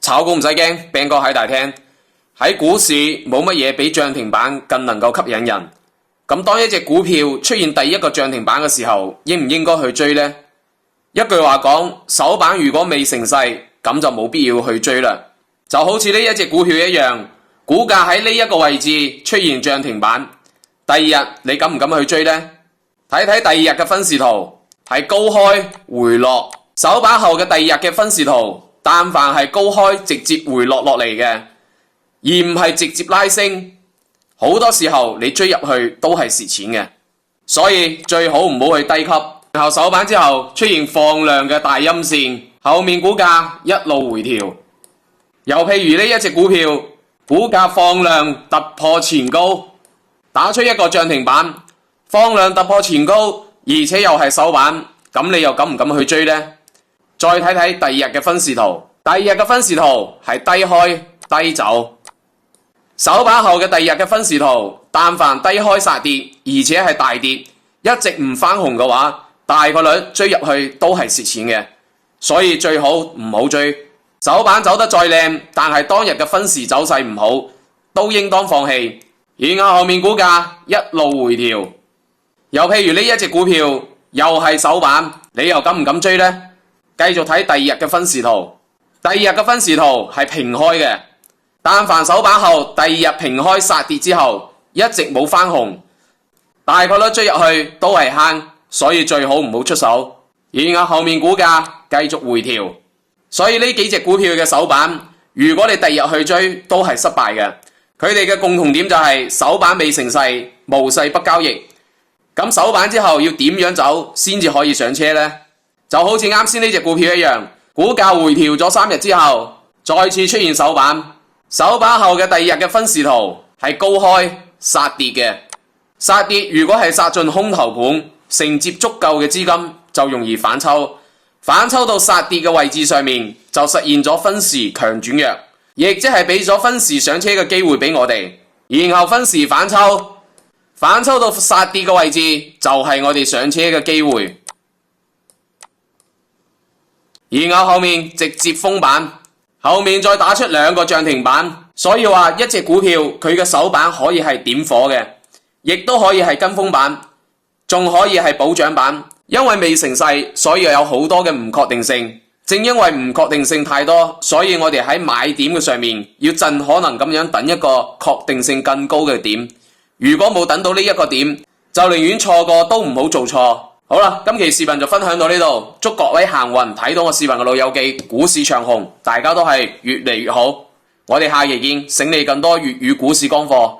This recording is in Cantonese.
炒股唔使驚，兵哥喺大廳。喺股市冇乜嘢比漲停板更能夠吸引人。咁當一隻股票出現第一個漲停板嘅時候，應唔應該去追呢？一句話講，首板如果未成勢，咁就冇必要去追啦。就好似呢一隻股票一樣，股價喺呢一個位置出現漲停板，第二日你敢唔敢去追呢？睇睇第二日嘅分時圖，係高開回落，首板後嘅第二日嘅分時圖，但凡係高開直接回落落嚟嘅，而唔係直接拉升，好多時候你追入去都係蝕錢嘅，所以最好唔好去低級。然後首板之後出現放量嘅大陰線，後面股價一路回調。又譬如呢一隻股票，股價放量突破前高，打出一個漲停板，放量突破前高，而且又係首板，咁你又敢唔敢去追呢？再睇睇第二日嘅分時圖，第二日嘅分時圖係低開低走，首板後嘅第二日嘅分時圖，但凡低開殺跌，而且係大跌，一直唔翻紅嘅話，大概率追入去都係蝕錢嘅，所以最好唔好追。首板走得再靚，但係當日嘅分時走勢唔好，都應當放棄。然後後面股價一路回調。又譬如呢一隻股票又係首板，你又敢唔敢追呢？繼續睇第二日嘅分時圖，第二日嘅分時圖係平開嘅，但凡首板後第二日平開殺跌之後，一直冇翻紅，大概率追入去都係慳，所以最好唔好出手。然後後面股價繼續回調。所以呢幾隻股票嘅首板，如果你第二日去追，都係失敗嘅。佢哋嘅共同點就係首板未成勢，無勢不交易。咁首板之後要點樣走先至可以上車呢？就好似啱先呢隻股票一樣，股價回調咗3日之後，再次出現首板。首板後嘅第二日嘅分時圖係高開殺跌嘅，殺跌如果係殺進空頭盤，承接足夠嘅資金就容易反抽。反抽到殺跌嘅位置上面，就實現咗分時強轉弱，亦即係俾咗分時上車嘅機會俾我哋。然後分時反抽，反抽到殺跌嘅位置，就係我哋上車嘅機會。然後後面直接封板，後面再打出2個漲停板。所以話一隻股票佢嘅首板可以係點火嘅，亦都可以係跟風板，仲可以係補漲板。因為未成勢，所以有好多嘅唔確定性。正因為唔確定性太多，所以我哋喺買點嘅上面要盡可能咁樣等一個確定性更高嘅點。如果冇等到呢一個點，就寧願錯過都唔好做錯。好啦，今期視頻就分享到呢度，祝各位行運睇到我視頻嘅老友記股市長紅，大家都係越嚟越好。我哋下期見，醒你更多粵語股市乾貨。